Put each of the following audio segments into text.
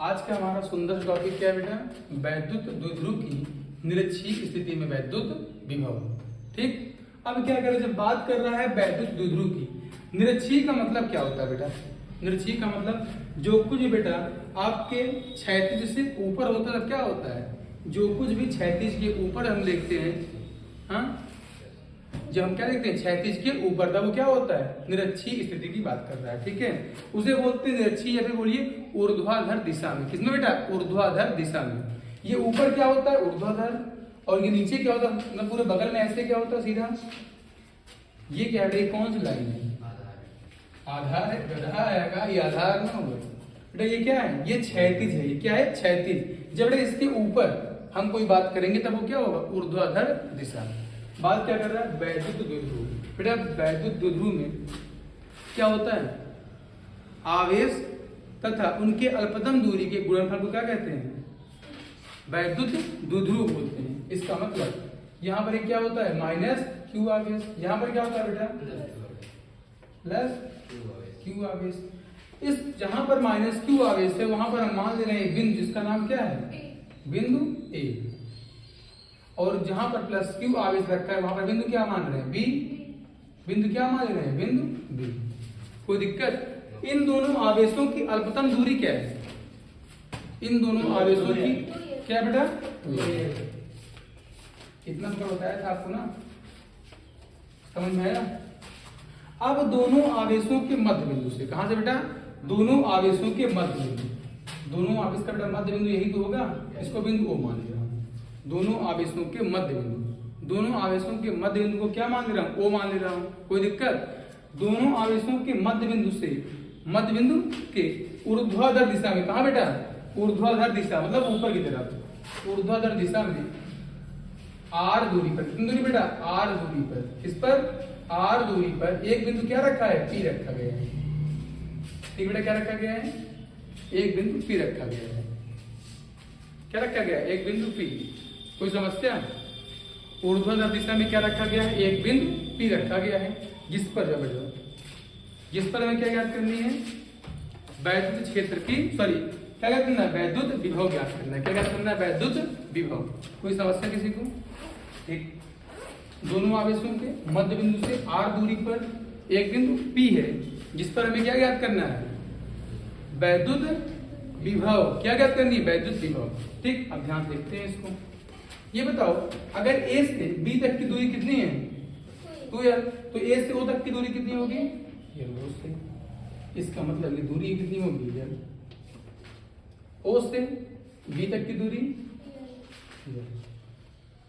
आज का हमारा सुंदर टॉपिक क्या है बेटा? वैद्युत द्विध्रुव की निरक्षीय स्थिति में वैद्युत विभव। ठीक, अब क्या करें, जब बात कर रहा है वैद्युत द्विध्रुव की, निरक्षीय का मतलब क्या होता है बेटा? निरक्षीय का मतलब जो कुछ बेटा आपके क्षैतिज से ऊपर होता है, क्या होता है? जो कुछ भी क्षैतिज के ऊपर हम देखते हैं, हाँ, जब हम क्या देखते हैं क्षैतिज के ऊपर, तब वो क्या होता है? निरक्षीय स्थिति की बात कर रहा है। ठीक है, उसे बोलते हैं निरक्षीय, या फिर बोलिए ऊर्ध्वाधर दिशा में। किसमें बेटा? ऊर्ध्वाधर दिशा में। ये ऊपर क्या होता है? ऊर्ध्वाधर। और ये नीचे क्या होता है? मतलब पूरे बगल में ऐसे क्या होता है? सीधा। ये क्या है? कौन सी लाइन है? आधार है। गधा आएगा, ये आधार ना होगा बेटा। ये क्या है? ये क्षैतिज है। ये क्या है? क्षैतिज। जब बेटा इसके ऊपर हम कोई बात करेंगे तब वो क्या होगा? ऊर्ध्वाधर दिशा। बात क्या कर रहा है? वैद्युत द्विध्रुव। बेटा वैद्युत द्विध्रुव में क्या होता है? आवेश तथा उनके अल्पतम दूरी के गुणनफल को क्या कहते हैं? वैद्युत द्विध्रुव बोलते हैं। इसका मतलब यहाँ पर क्या होता है? माइनस क्यू आवेश। यहाँ पर क्या होता है बेटा? प्लस क्यू आवेश। इस जहां पर माइनस क्यू आवेश है वहां पर हम मान ले रहे हैं बिंदु, जिसका नाम क्या है? बिंदु ए। और जहां पर प्लस क्यू आवेश रखा है वहां पर बिंदु क्या मान रहे हैं? बी। बिंदु क्या मान ले रहे हैं? बिंदु बी। कोई दिक्कत? इन दोनों आवेशों की अल्पतम दूरी क्या है? इन दोनों आवेशों की क्या बेटा? इतना तो बताया था आपको ना, समझ में आया? अब दोनों आवेशों के मध्य बिंदु से, कहां से बेटा? दोनों आवेशों के मध्य बिंदु। दोनों आवेश का बेटा मध्य बिंदु यही तो होगा, इसको बिंदु ओ मान लिया। दोनों आवेशों के मध्य बिंदु, दोनों आवेशों के मध्य बिंदु को क्या मान ले रहा हूं? ओ मान ले रहा हूं। कोई दिक्कत? दोनों आवेशों के मध्य बिंदु से मध्य बिंदु के ऊर्ध्वाधर दिशा में, कहां बेटा? ऊर्ध्वाधर दिशा मतलब ऊपर की तरफ। ऊर्ध्वाधर दिशा में आर दूरी पर, कितनी दूरी बेटा? आर दूरी पर। किस पर? आर दूरी पर एक बिंदु क्या रखा है? पी रखा गया है। ठीक बेटा, क्या रखा गया है? एक बिंदु पी रखा गया है। क्या रखा गया है? एक बिंदु पी। कोई समस्या? ऊर्ध्वाधर दिशा में क्या रखा गया है? एक बिंदु पी रखा गया है, जिस पर जिस पर हमें क्या ज्ञात करनी है? वैद्युत क्षेत्र की, सॉरी क्या ज्ञात करना है? वैद्युत विभव ज्ञात करना है। क्या ज्ञात करना है? वैद्युत विभव। कोई समस्या किसी को? ठीक, दोनों आवेशों के मध्य बिंदु से आर दूरी पर एक बिंदु पी है, जिस पर हमें क्या ज्ञात करना है? वैद्युत विभव। क्या ज्ञात करनी है? वैद्युत विभव। ठीक, अब ध्यान देखते हैं इसको। ये बताओ, अगर ए से बी तक की दूरी कितनी है? 2l। तो ए से ओ तक की दूरी कितनी होगी? l से। इसका मतलब ये दूरी कितनी होगी? l। ओ से बी तक की दूरी l।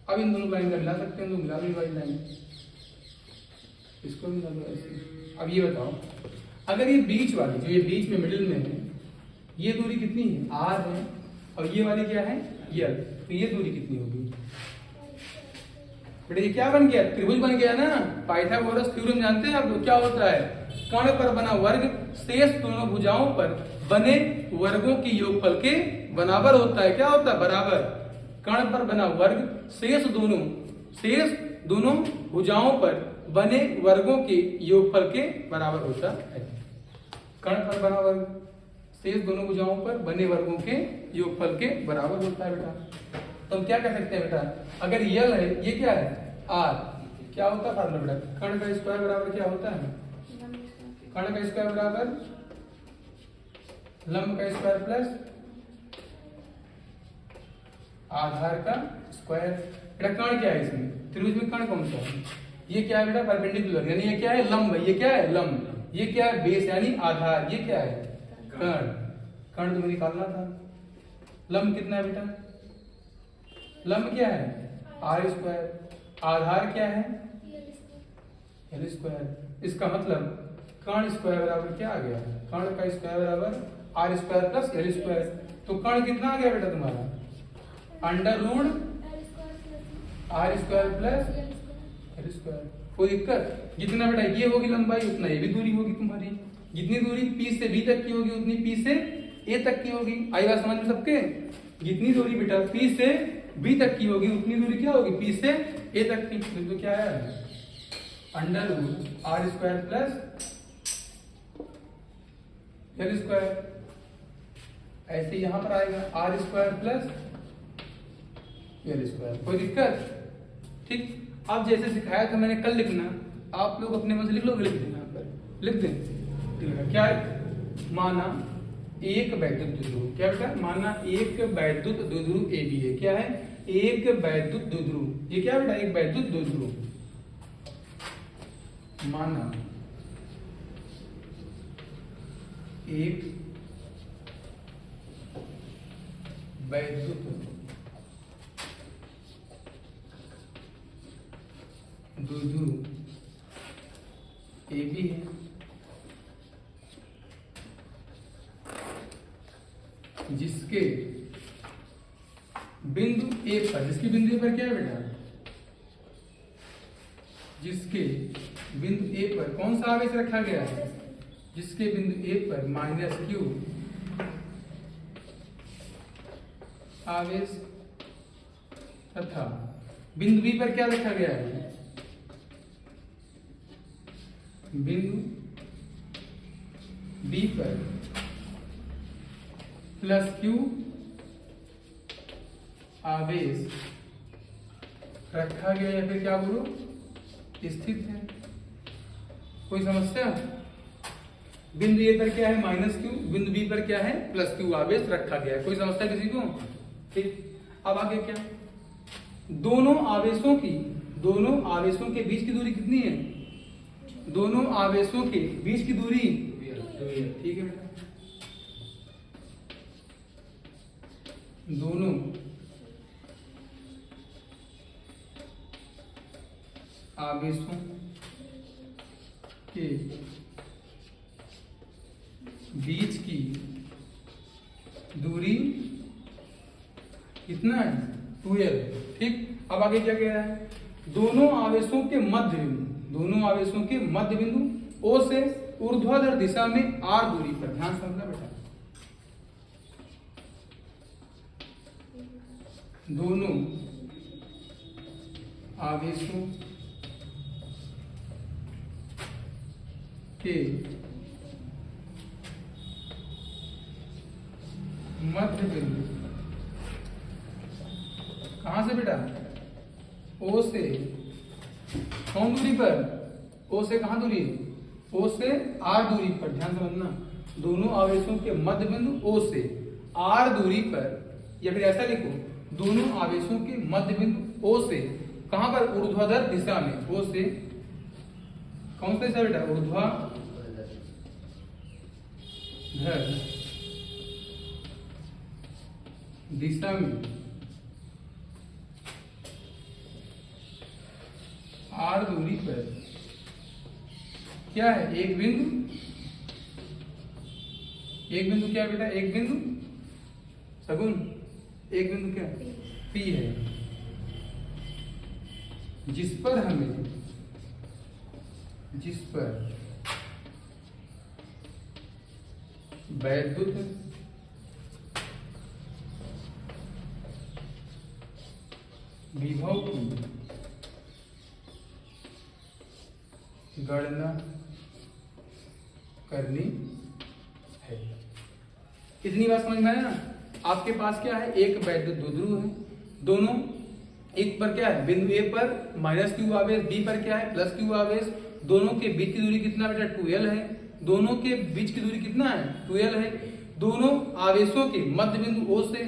अब इन दोनों लाइन का मिला सकते हैं, तो मिला दी वाली लाइन, इसको मिला दो ऐसे। अब ये बताओ, अगर ये बीच वाली, जो ये बीच में मिडिल में है, ये दूरी कितनी है? r है, और ये वाली क्या है? l। तो ये दूरी कितनी होगी बेटा? ये क्या बन गया? त्रिभुज बन गया ना। पाइथागोरस थ्योरम जानते हैं आप लोग? क्या होता है? कर्ण पर बना वर्ग शेष दोनों भुजाओं पर बने वर्गों की योगफल के बराबर होता है। क्या होता है? बराबर। कर्ण पर बना वर्ग शेष दोनों भुजाओं पर बने वर्गों के योगफल के बराबर होता है। कर्ण पर बना वर्ग शेष दोनों भुजाओं पर बने वर्गों के योगफल के बराबर होता है बेटा। तो हम क्या कह सकते हैं बेटा? अगर यल है, ये क्या है? आर। क्या होता है फार्मूला बेटा? कर्ण का स्क्वायर बराबर क्या होता है? कर्ण का स्क्वायर बराबर लंब का स्क्वायर प्लस आधार का स्क्वायर। बेटा कर्ण क्या है इसमें? त्रिभुज में कर्ण कौन सा है? ये क्या है बेटा? परपेंडिकुलर, यानी ये क्या है? लंब है। ये क्या है? लंब। ये क्या है? बेस यानी आधार। ये क्या है? कर्ण। कर्ण तुम्हें निकालना था। लंब कितना है बेटा? लंब क्या है? Are square. आधार क्या है? L square. इसका मतलब कर्ण स्क्वायर बराबर क्या आ गया? कर्ण का स्क्वायर बराबर R square plus L square. तो कर्ण कितना आ गया बेटा तुम्हारा? Under root R square plus L square. कोई दिक्कत? जितना बेटा ये होगी लंबाई, उतना ये भी दूरी होगी तुम्हारी। जितनी दूरी पी से बी तक की होगी, उतनी पी से ए तक की होगी। आई बात समझ में सबके? जितनी दूरी बेटा पी से बी तक की होगी, उतनी दूरी क्या होगी? पी से ए तक की। तो क्या है? Under root R square plus L square. ऐसे यहाँ पर आएगा R square plus L square. कोई दिक्कत? ठीक। अब जैसे सिखाया था मैंने कल लिखना, आप लोग अपने मन से लिख लो, लिख देना यहाँ पर, लिख दें। क्या है? माना एक वैद्युत द्विध्रुव, क्या बेटा? माना एक वैद्युत द्विध्रुव ए बी है। क्या है? एक वैद्युत द्विध्रुव। ये क्या बेटा? एक वैद्युत द्विध्रुव। माना एक वैद्युत द्विध्रुव ए बी है, जिसके बिंदु ए पर, जिसके बिंदु ए पर क्या है बेटा? जिसके बिंदु ए पर कौन सा आवेश रखा गया है? जिसके बिंदु ए पर माइनस क्यू आवेश तथा बिंदु बी पर क्या रखा गया है? बिंदु बी पर प्लस क्यू आवेश रखा गया या फिर क्या बोलो स्थित है। कोई समस्या? बिंदु ए पर क्या है? माइनस क्यू, बिंदु बी पर क्या है? प्लस क्यू आवेश रखा गया है। कोई समस्या किसी को? ठीक। अब आगे क्या? दोनों आवेशों के बीच की दूरी कितनी है? दोनों आवेशों के बीच की दूरी, ठीक है बेटा। दोनों आवेशों के बीच की दूरी कितना है? 2l। ठीक। अब आगे क्या कह रहा है? दोनों आवेशों के मध्य बिंदु O से ऊर्ध्वाधर दिशा में r दूरी पर, ध्यान समझना बेटा, दोनों आवेशों के मध्य बिंदु कहां से बेटा? O से कौन दूरी पर? O से कहां दूरी? O से R दूरी पर। ध्यान समझना, दोनों आवेशों के मध्य बिंदु O से R दूरी पर, या फिर ऐसा लिखो, दोनों आवेशों के मध्य बिंदु O से कहां पर? ऊर्ध्वाधर दिशा में। O से कौन सा दिशा बेटा? ऊर्ध्वाधर दिशा में R दूरी पर क्या है? एक बिंदु क्या बेटा? एक बिंदु सगुन, एक बिंदु क्या? P है, जिस पर वैद्युत विभव की गणना करनी है। इतनी बात समझ में आया ना? आपके पास क्या है? एक वैद्युत द्विध्रुव है, दोनों, एक पर क्या है? बिंदु ए पर माइनस क्यू आवेश, बी पर क्या है? प्लस क्यू आवेश। दोनों के बीच की दूरी कितना बेटा? 2l है। दोनों के बीच की दूरी कितना है? 2l है। दोनों आवेशों के मध्य बिंदु O से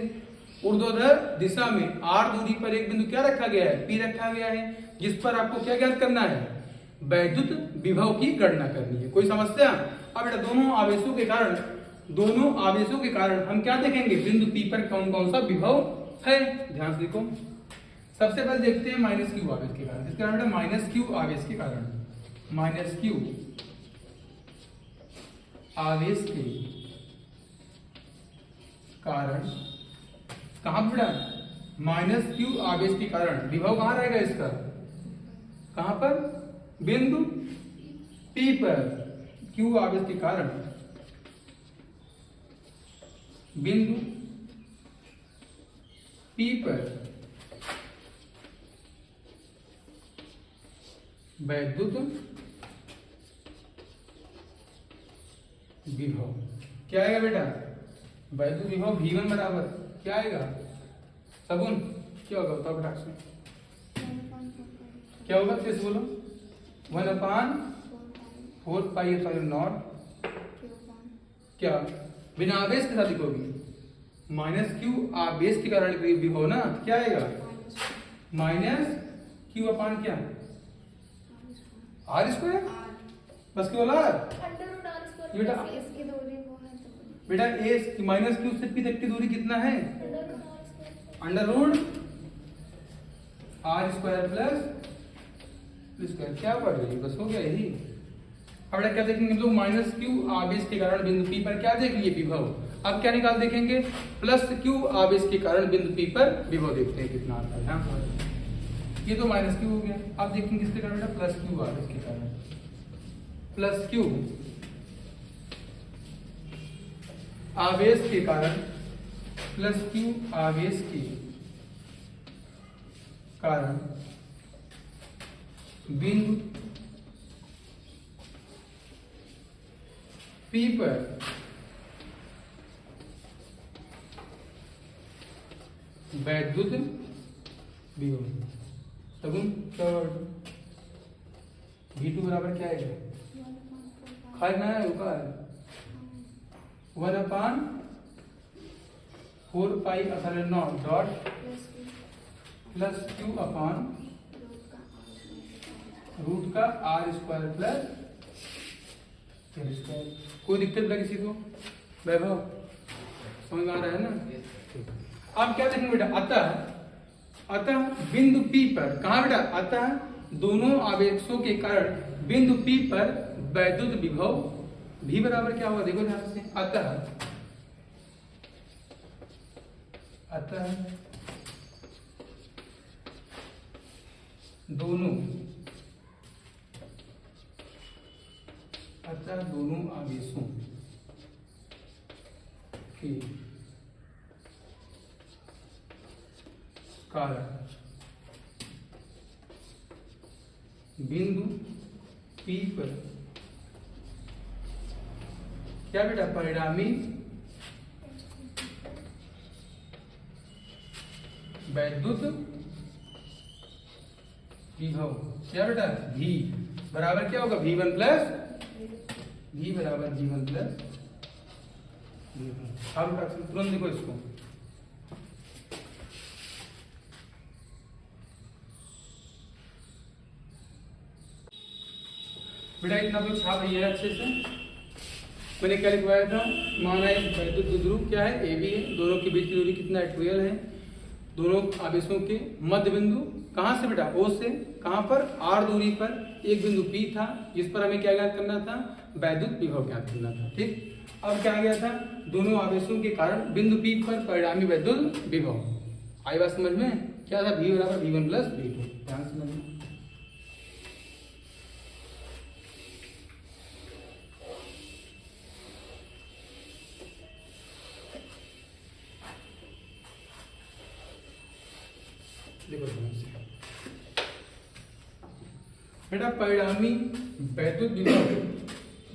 ऊर्ध्वाधर दिशा में R दूरी पर एक बिंदु क्या रखा गया है? P रखा गया है, जिस पर आपको क्या ज्ञात करना है? वैद्युत विभव की गणना करनी है। कोई समस्या? अब बेटा दोनों आवेशों के कारण हम क्या देखेंगे? बिंदु P पर कौन कौन सा विभव है? ध्यान से देखो। सबसे पहले देखते हैं माइनस क्यू आवेश के कारण। इसके कारण बेटा माइनस क्यू आवेश के कारण, माइनस क्यू आवेश के कारण कहां बेटा? माइनस क्यू आवेश के कारण विभव कहां रहेगा इसका? कहां पर? बिंदु P पर। क्यू आवेश के कारण बिंदु P पर वैद्युत विभव क्या आएगा बेटा? वैद्युत विभव V1 बराबर क्या आएगा सगुन, क्या होगा बताओ फटाक से, क्या होगा तेज बोलो, 1/4πε0 क्या बिना आवेश के साथ लिखोगी, माइनस क्यू आवेश के कारण विभव ना, क्या आएगा माइनस क्यू अपान क्या आर स्क्वायर, बस केवल आर बेटा ए माइनस क्यू से पी तक की दूरी कितना है under root R square plus square, क्या पढ़ रही है बस हो गया यही। अब क्या देखेंगे हम लोग, माइनस क्यू आवेश के कारण बिंदु पी पर क्या देख लिए विभव, अब क्या निकाल देखेंगे प्लस क्यू आवेश के कारण बिंदु पी पर विभव, देखते हैं कितना आता है यहाँ, ये तो माइनस क्यू हो गया, अब देखेंगे किसके कारण बेटा प्लस क्यू आवेश के कारण, प्लस क्यू आवेश के कारण, प्लस क्यू आवेश के कारण बिंदु पी पर वैद्युत विभव सगुन क्या V2 बराबर क्या है, खाली ना है रुका है 1/4πε0 dot plus Q upon root का R square plus L square. कोई दिक्कत लगे किसी को वैभव, समझ आ रहा है ना। अब क्या देखेंगे बेटा, अतः बिंदु P पर, कहा बेटा, अतः दोनों आवेशों के कारण बिंदु P पर वैद्युत विभव V बराबर क्या होगा, देखो ध्यान से, अतः दोनों आवेशों के कारण बिंदु P पर क्या बेटा परिणामी वैद्युत विभव, क्या बेटा V बराबर क्या होगा V1 प्लस V बराबर V1 प्लस V1। अब तुरंत देखो इसको, बेटा इतना तो छाप रही है अच्छे से। मैंने क्या लिखवाया था, माना एक वैद्युत द्विध्रुव क्या है AB है, दोनों के बीच की दूरी कितना है 12 है, दोनों आवेशों के मध्य बिंदु कहाँ से बेटा O से, कहाँ पर R दूरी पर एक बिंदु P था, जिस पर हमें क्या ज्ञात करना था, वैद्युत विभव ज्ञात करना था। ठीक, अब क्या गया था, दोनों आवेशों के कारण बिंदु P पर परिणामी वैद्युत विभव, आई बात समझ में, क्या था V बराबर V1 प्लस V2, ध्यान समझना। देखो बेटा परिणामी वैद्युत विभव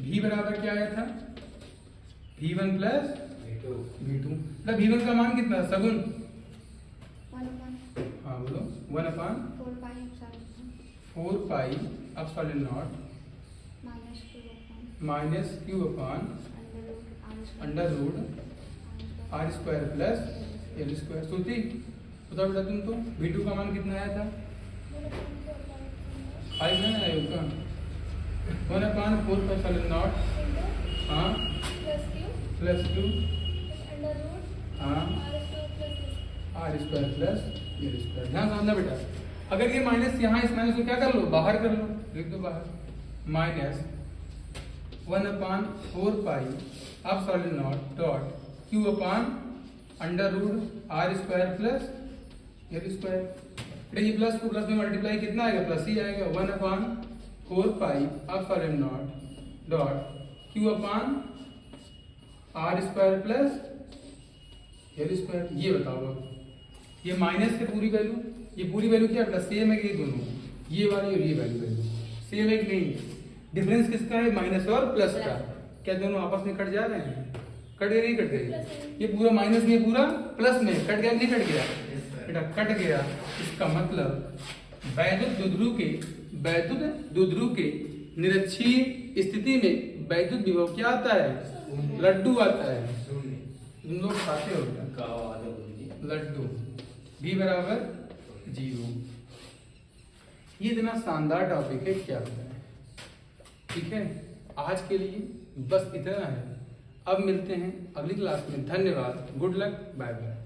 V बराबर क्या आया था, V1 प्लस V2। मतलब V1 का मान कितना सगुन, हाँ बोलो 1/4πε0 minus Q upon under root R square plus L square. सोची बताओ बेटा तुम तो V2 का मान कितना आया था, 5 है ना का 1/4πε0 हाँ प्लस क्यू हाँ R square plus L square. ध्यान समझना बेटा, अगर ये माइनस यहाँ इस माइनस को क्या कर लो, बाहर कर लो, लिख दो बाहर, minus 1/4πε0 dot Q upon under root R square plus L square. बेटा ये प्लस को प्लस में मल्टीप्लाई कितना आएगा, प्लस ही आएगा, 1/4πε0 dot Q upon R square plus L square. ये बताओ अब ये माइनस से पूरी वैल्यू, ये पूरी वैल्यू क्या बेटा सेम है कि दोनों, ये वाली और ये वैल्यू सेम है कि नहीं, डिफरेंस किसका है माइनस और प्लस का, क्या दोनों आपस में कट जा रहे हैं, कट गया नहीं कट गया? ये पूरा माइनस में पूरा प्लस में कट गया नहीं कट गया? बेटा कट गया। इसका मतलब वैद्युत द्विध्रुव के निरक्षीय स्थिति में वैद्युत विभव क्या आता है? लड्डू आता है। तुम लोग खाते हो क्या लड्डू? v बराबर 0। ये इतना शानदार टॉपिक है, क्या होता है। ठीक है, आज के लिए बस इतना है। अब मिलते हैं अगली क्लास में। धन्यवाद, गुड लक, बाय बाय।